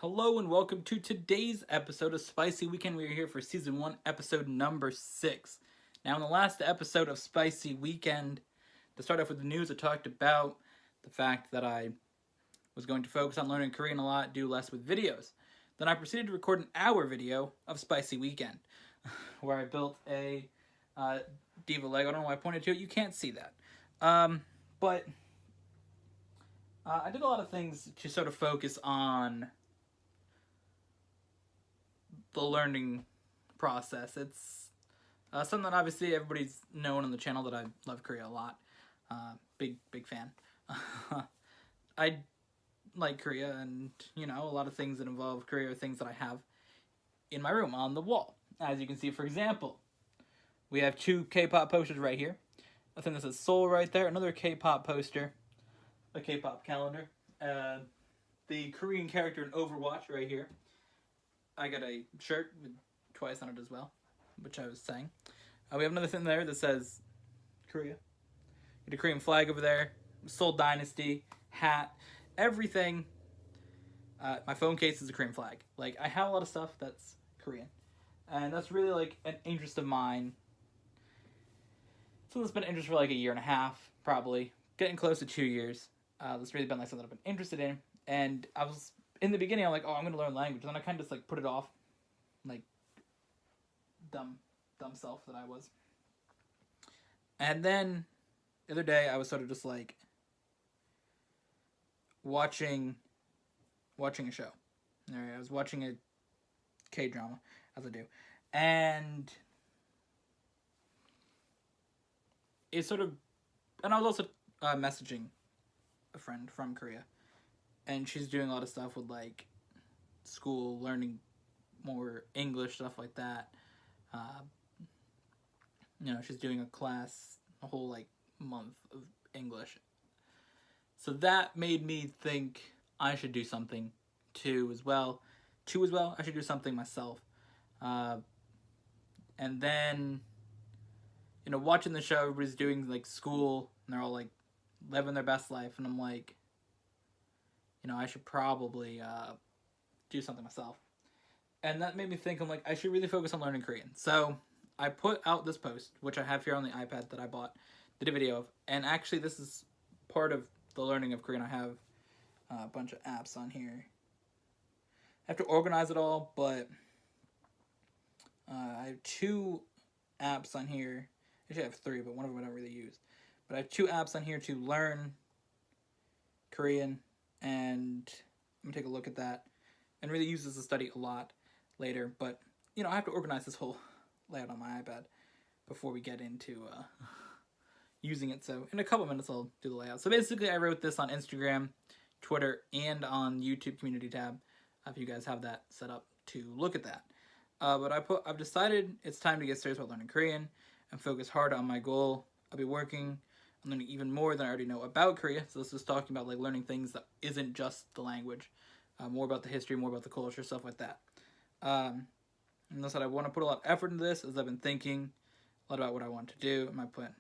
Hello and welcome to today's episode of Spicy Weekend. We are here for Season 1, Episode number 6. Now, in the last episode of Spicy Weekend, to start off with the news, I talked about the fact that I was going to focus on learning Korean a lot, do less with videos. Then I proceeded to record an hour video of Spicy Weekend, where I built a diva leg. I don't know why I pointed to it. You can't see that. But I did a lot of things to sort of focus on the learning process. It's something that obviously everybody's known on the channel that I love Korea a lot. Big fan. I like Korea, and a lot of things that involve Korea are things that I have in my room on the wall. As you can see, for example, we have 2 K-pop posters right here. I think this is Seoul right there. Another K-pop poster, a K-pop calendar, the Korean character in Overwatch right here. I got a shirt with twice on it as well, which I was saying. We have another thing there that says Korea. Get a Korean flag over there. Seoul Dynasty, hat, everything. My phone case is a Korean flag. Like, I have a lot of stuff that's Korean. And that's really, like, an interest of mine. So it's been an interest for, like, a year and a half, probably. Getting close to 2 years. It's really been, like, something I've been interested in. And I was... in the beginning, I'm like, oh, I'm going to learn language. And then I kind of just, like, put it off. Like, dumb self that I was. And then, the other day, I was sort of just, like, watching a show. Alright, I was watching a K-drama, as I do. And it sort of... and I was also messaging a friend from Korea. And she's doing a lot of stuff with, like, school, learning more English, stuff like that. She's doing a class, a whole, like, month of English. So that made me think I should do something, as well. I should do something myself. And then, watching the show, everybody's doing, like, school, and they're all, like, living their best life. And I'm like... I should probably do something myself. And that made me think, I'm like, I should really focus on learning Korean. So I put out this post, which I have here on the iPad that I bought, did a video of. And actually, this is part of the learning of Korean. I have a bunch of apps on here. I have to organize it all, but I have 2 apps on here. Actually, I have 3, but one of them I don't really use. But I have 2 apps on here to learn Korean. And I'm going to take a look at that and really use this to study a lot later. But, I have to organize this whole layout on my iPad before we get into using it. So in a couple minutes, I'll do the layout. So basically, I wrote this on Instagram, Twitter, and on YouTube community tab, if you guys have that set up to look at that. But I've decided it's time to get serious about learning Korean and focus hard on my goal. I'll be working... I'm learning even more than I already know about Korea. So this is talking about, like, learning things that isn't just the language. More about the history, more about the culture, stuff like that. And that's what I want to put a lot of effort into this, as I've been thinking a lot about what I want to do and my plan.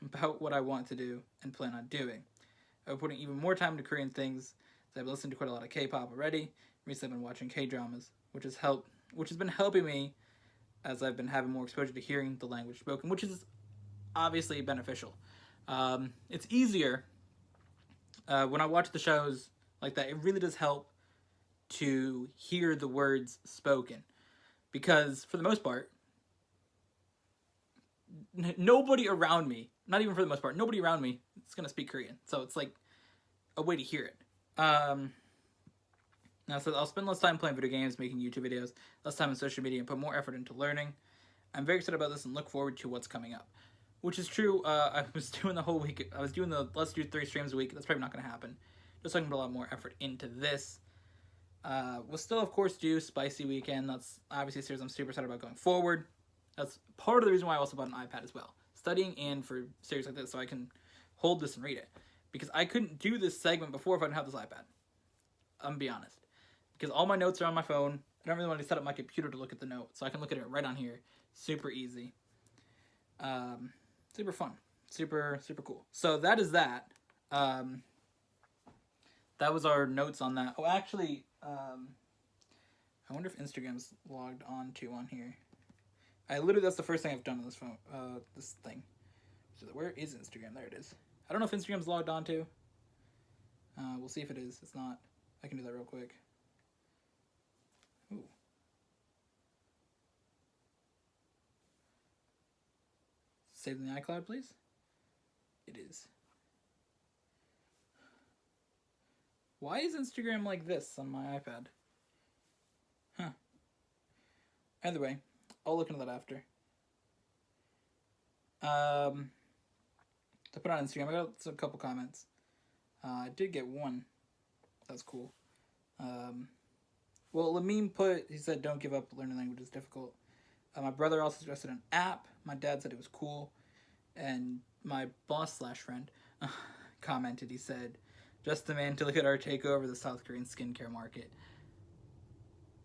About what I want to do and plan on doing. I've been putting even more time into Korean things. I've listened to quite a lot of K-pop already. Recently I've been watching K-dramas, which has been helping me as I've been having more exposure to hearing the language spoken, which is obviously beneficial. It's easier when I watch the shows like that. It really does help to hear the words spoken, because for the most part, nobody around me, not even for the most part, nobody around me is going to speak Korean. So it's like a way to hear it. Now, so I'll spend less time playing video games, making YouTube videos, less time on social media, and put more effort into learning. I'm very excited about this and look forward to what's coming up. Which is true. I was doing the whole week. I was doing the let's do 3 streams a week. That's probably not going to happen. Just looking to put a lot more effort into this. We'll still, of course, do Spicy Weekend. That's obviously a series I'm super excited about going forward. That's part of the reason why I also bought an iPad as well. Studying and for series like this so I can hold this and read it. Because I couldn't do this segment before if I didn't have this iPad. I'm going to be honest. Because all my notes are on my phone. I don't really want to set up my computer to look at the note. So I can look at it right on here. Super easy. Super fun. Super cool. So that is that. That was our notes on that. Oh, actually, I wonder if Instagram's logged on to on here. That's the first thing I've done on this phone, this thing. So where is Instagram? There it is. I don't know if Instagram's logged on to. We'll see if it is. It's not. I can do that real quick. Ooh. Save in the iCloud, please. It is. Why is Instagram like this on my iPad? Huh. Either way, I'll look into that after. To put on Instagram, I got a couple comments. I did get one. That's cool. Well, Lamine he said, don't give up, learning language is difficult. My brother also suggested an app. My dad said it was cool. And my boss/friend commented, he said, just the man to look at our takeover the South Korean skincare market.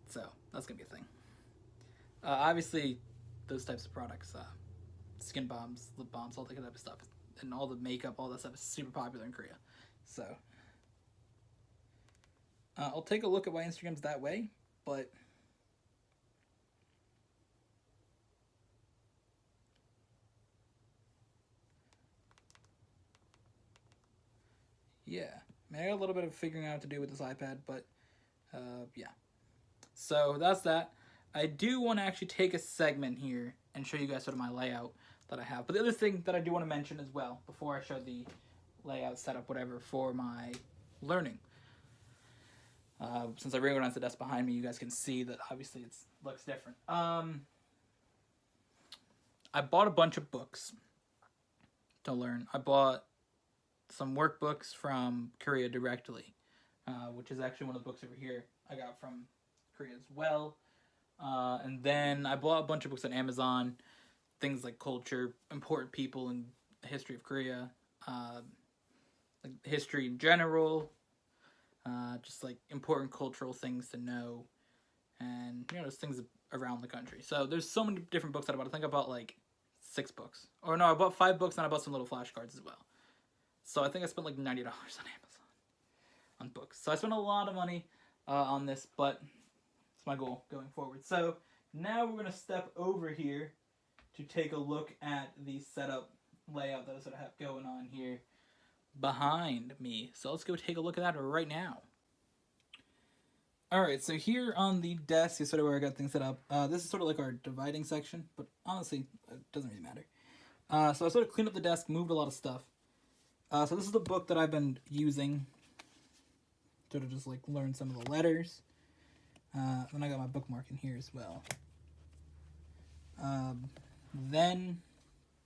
So, that's going to be a thing. Obviously, those types of products, skin bombs, lip balms, all that type of stuff, and all the makeup, all that stuff is super popular in Korea. So, I'll take a look at why Instagram's that way, but yeah. I got a little bit of figuring out what to do with this iPad, but yeah. So that's that. I do want to actually take a segment here and show you guys sort of my layout that I have. But the other thing that I do want to mention as well, before I show the layout, setup, whatever, for my learning. Since I reorganized the desk behind me, you guys can see that obviously it looks different. I bought a bunch of books to learn. I bought some workbooks from Korea directly, which is actually one of the books over here I got from Korea as well. And then I bought a bunch of books on Amazon, things like culture, important people in the history of Korea, like history in general, just like important cultural things to know, and just things around the country. So there's so many different books that I bought. I think I bought like 6 books. Or no, I bought 5 books and I bought some little flashcards as well. So I think I spent like $90 on Amazon on books. So I spent a lot of money on this, but it's my goal going forward. So now we're going to step over here to take a look at the setup layout that I sort of have going on here behind me. So let's go take a look at that right now. Alright, so here on the desk is sort of where I got things set up. This is sort of like our dividing section, but honestly, it doesn't really matter. So I sort of cleaned up the desk, moved a lot of stuff. So this is the book that I've been using to just like learn some of the letters. Then I got my bookmark in here as well. Then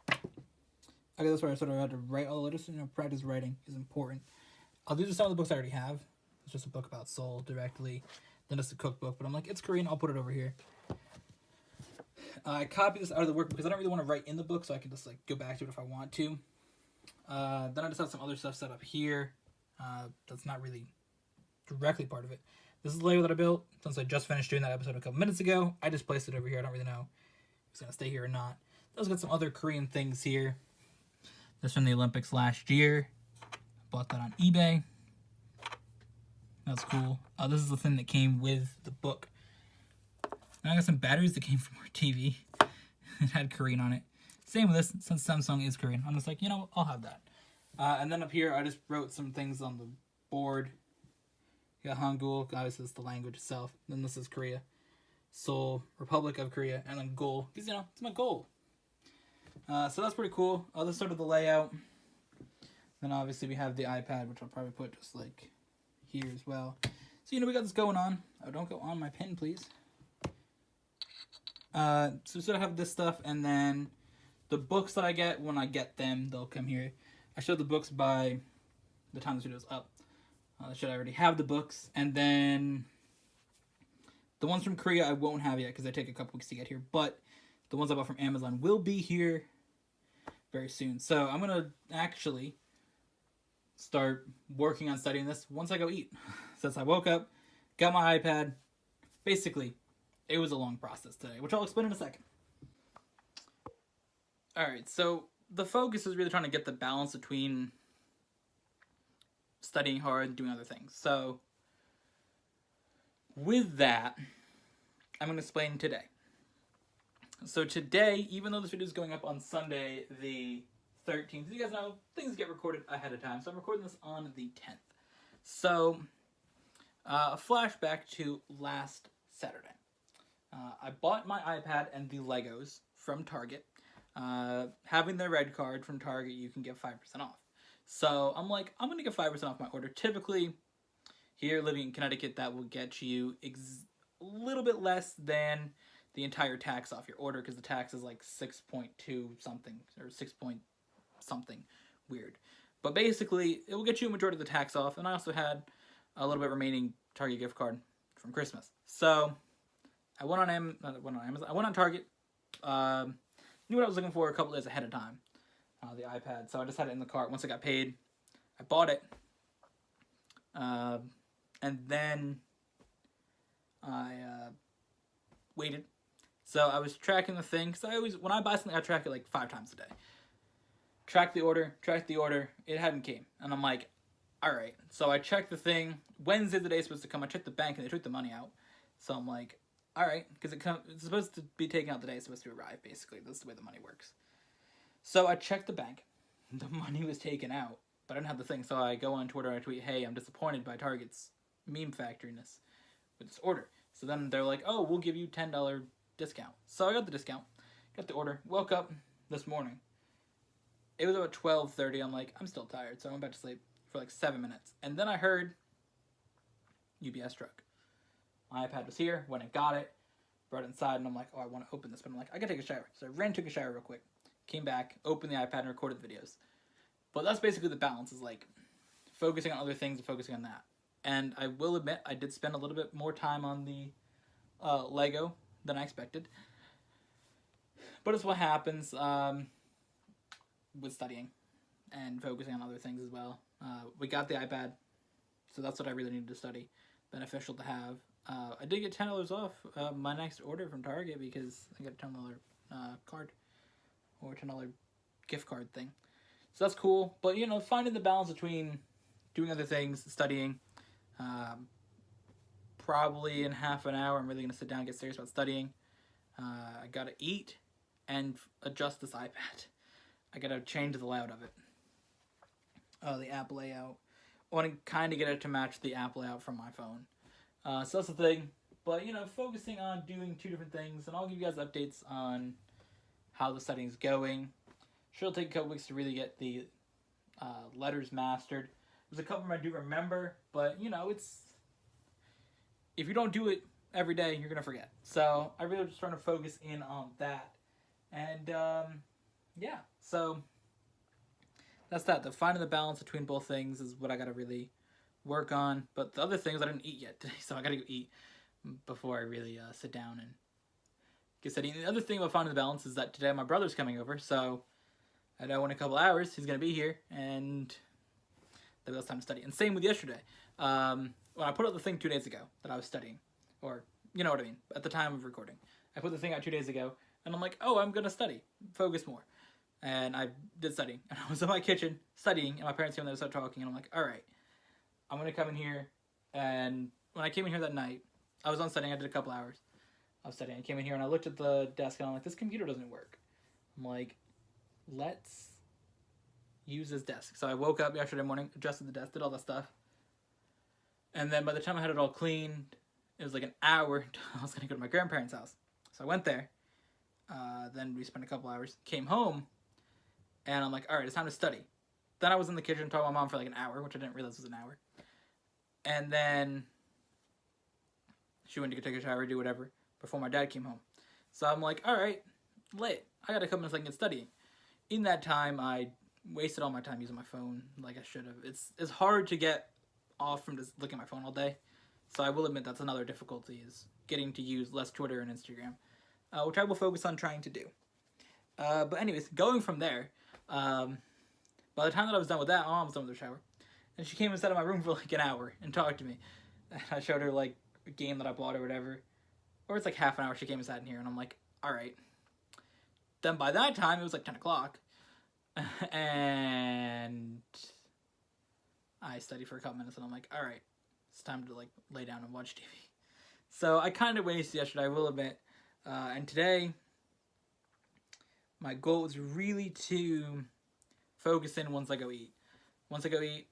I guess that's where I sort of had to write all the letters. Practice writing is important. These are some of the books I already have. It's just a book about Seoul directly. Then it's a cookbook, but I'm like, it's Korean, I'll put it over here. I copied this out of the workbook because I don't really want to write in the book, so I can just like go back to it if I want to. Then I just have some other stuff set up here. That's not really directly part of it. This is the layer that I built since I just finished doing that episode a couple minutes ago. I just placed it over here. I don't really know if it's going to stay here or not. Then I've got some other Korean things here. This from the Olympics last year. Bought that on eBay. That's cool. This is the thing that came with the book. And I got some batteries that came from our TV. It had Korean on it. Same with this, since Samsung is Korean. I'm just like, I'll have that. And then up here, I just wrote some things on the board. You got Hangul, obviously it's the language itself. Then this is Korea. Seoul, Republic of Korea, and then goal. Because, it's my goal. So that's pretty cool. This is sort of the layout. Then obviously we have the iPad, which I'll probably put just like here as well. So, we got this going on. Oh, don't go on my pen, please. So we sort of have this stuff, and then the books that I get, when I get them, they'll come here. I showed the books by the time this video is up. I should already have the books. And then the ones from Korea I won't have yet because they take a couple weeks to get here. But the ones I bought from Amazon will be here very soon. So I'm going to actually start working on studying this once I go eat. Since I woke up, got my iPad. Basically, it was a long process today, which I'll explain in a second. Alright, so the focus is really trying to get the balance between studying hard and doing other things. So, with that, I'm going to explain today. So today, even though this video is going up on Sunday the 13th, you guys know things get recorded ahead of time, so I'm recording this on the 10th. So, a flashback to last Saturday. I bought my iPad and the Legos from Target. Having the red card from Target, you can get 5% off. So I'm like, I'm going to get 5% off my order. Typically, here living in Connecticut, that will get you a little bit less than the entire tax off your order, because the tax is like 6.2 something, or 6 point something weird. But basically, it will get you a majority of the tax off, and I also had a little bit remaining Target gift card from Christmas. So I went on Amazon. I went on Target. Knew what I was looking for a couple days ahead of time. The iPad. So I just had it in the cart. Once I got paid, I bought it. And then I waited. So I was tracking the thing, because when I buy something, I track it like 5 times a day. Track the order, it hadn't came. And I'm like, alright. So I checked the thing. Wednesday the day it's supposed to come. I checked the bank and they took the money out. So I'm like, alright, because it's supposed to be taken out the day it's supposed to arrive, basically. That's the way the money works. So I checked the bank. The money was taken out, but I didn't have the thing. So I go on Twitter and I tweet, hey, I'm disappointed by Target's meme factoriness with this order. So then they're like, oh, we'll give you $10 discount. So I got the discount, got the order, woke up this morning. It was about 12:30. I'm like, I'm still tired, so I went back to sleep for like 7 minutes. And then I heard UPS truck. My iPad was here, went and got it, brought it inside, and I'm like, oh, I want to open this, but I'm like, I gotta take a shower. So I ran, took a shower real quick, came back, opened the iPad, and recorded the videos. But that's basically the balance, is like focusing on other things and focusing on that. And I will admit, I did spend a little bit more time on the Lego than I expected. But it's what happens with studying and focusing on other things as well. We got the iPad, so that's what I really needed to study. Beneficial to have. I did get $10 off my next order from Target, because I got a $10 card, or $10 gift card thing. So that's cool. But, you know, finding the balance between doing other things, studying. Probably in half an hour, I'm really going to sit down and get serious about studying. I got to eat and adjust this iPad. I got to change the layout of it. The app layout. I want to kind of get it to match the app layout from my phone. So that's the thing. But, you know, focusing on doing 2 different things. And I'll give you guys updates on how the studying's going. Sure, it'll take a couple weeks to really get the letters mastered. There's a couple of them I do remember. But, you know, if you don't do it every day, you're going to forget. So I really just trying to focus in on that. And, yeah. So that's that. The finding the balance between both things is what I got to really work on. But the other things I didn't eat yet today, so I got to go eat before I really sit down and get studying. The other thing about finding the balance is that today my brother's coming over, so I know in a couple hours he's going to be here, and there'll be less time to study. And same with yesterday. When I put out the thing 2 days ago that I was studying, or you know what I mean, at the time of recording, I put the thing out 2 days ago, and I'm like, oh, I'm going to study, focus more. And I did studying, and I was in my kitchen studying, and my parents came in there and started talking, and I'm like, all right, I'm going to come in here. And when I came in here that night, I was on studying. I did a couple hours of studying. I came in here, and I looked at the desk, and I'm like, this computer doesn't work. I'm like, let's use this desk. So I woke up yesterday morning, adjusted the desk, did all that stuff. And then by the time I had it all cleaned, it was like an hour until I was going to go to my grandparents' house. So I went there. Then we spent a couple hours, came home, and I'm like, all right, it's time to study. Then I was in the kitchen talking to my mom for like an hour, which I didn't realize was an hour. And then she went to take a shower, do whatever, before my dad came home. So I'm like, all right, late. I got to come in so I can get studying. In that time, I wasted all my time using my phone like I should have. It's hard to get off from just looking at my phone all day. So I will admit that's another difficulty, is getting to use less Twitter and Instagram, which I will focus on trying to do. But anyways, going from there, by the time that I was done with that, my mom was done with her shower. And she came and sat in my room for like an hour and talked to me. And I showed her like a game that I bought or whatever. Or it's like half an hour she came and sat in here, and I'm like, alright. Then by that time, it was like 10 o'clock. And I studied for a couple minutes, and I'm like, alright, it's time to like lay down and watch TV. So I kind of wasted yesterday, I will admit. And today, my goal was really to focus in once I go eat. Once I go eat,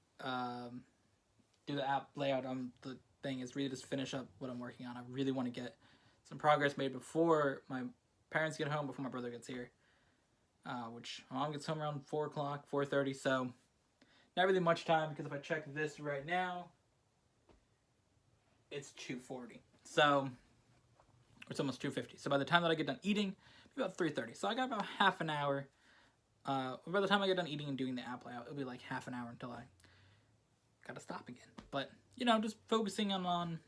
do the app layout on the thing is really just finish up what I'm working on. I really want to get some progress made before my parents get home, before my brother gets here. Which my mom gets home around 4 o'clock, 4:30, so not really much time, because if I check this right now, it's 2:40. So, it's almost 2:50. So by the time that I get done eating, it'll be about 3:30. So I got about half an hour. By the time I get done eating and doing the app layout, it'll be like half an hour until I gotta stop again. But, you know, just focusing on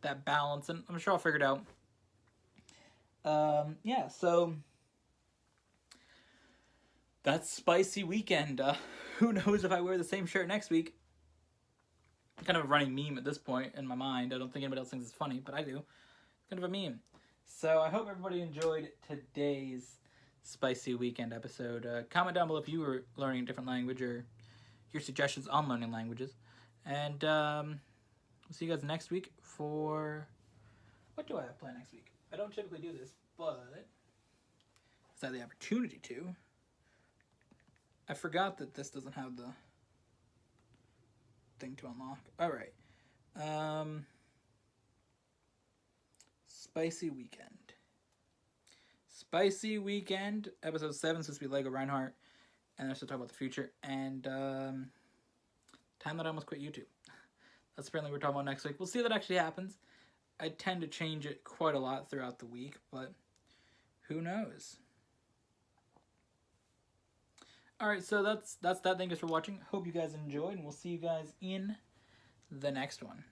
that balance, and I'm sure I'll figure it out. Yeah, so that's Spicy Weekend. Who knows if I wear the same shirt next week? Kind of a running meme at this point in my mind. I don't think anybody else thinks it's funny, but I do. It's kind of a meme. So I hope everybody enjoyed today's Spicy Weekend episode. Comment down below if you were learning a different language or your suggestions on learning languages. And we'll see you guys next week for... What do I have planned next week? I don't typically do this, but I have the opportunity to. I forgot that this doesn't have the thing to unlock. Alright. Spicy Weekend. Spicy Weekend, episode 7 is supposed to be Lego Reinhardt, and they're supposed to talk about the future, and time that I almost quit YouTube. That's apparently what we're talking about next week. We'll see if that actually happens. I tend to change it quite a lot throughout the week, but who knows? Alright, so that's that. Thank you guys for watching. Hope you guys enjoyed, and we'll see you guys in the next one.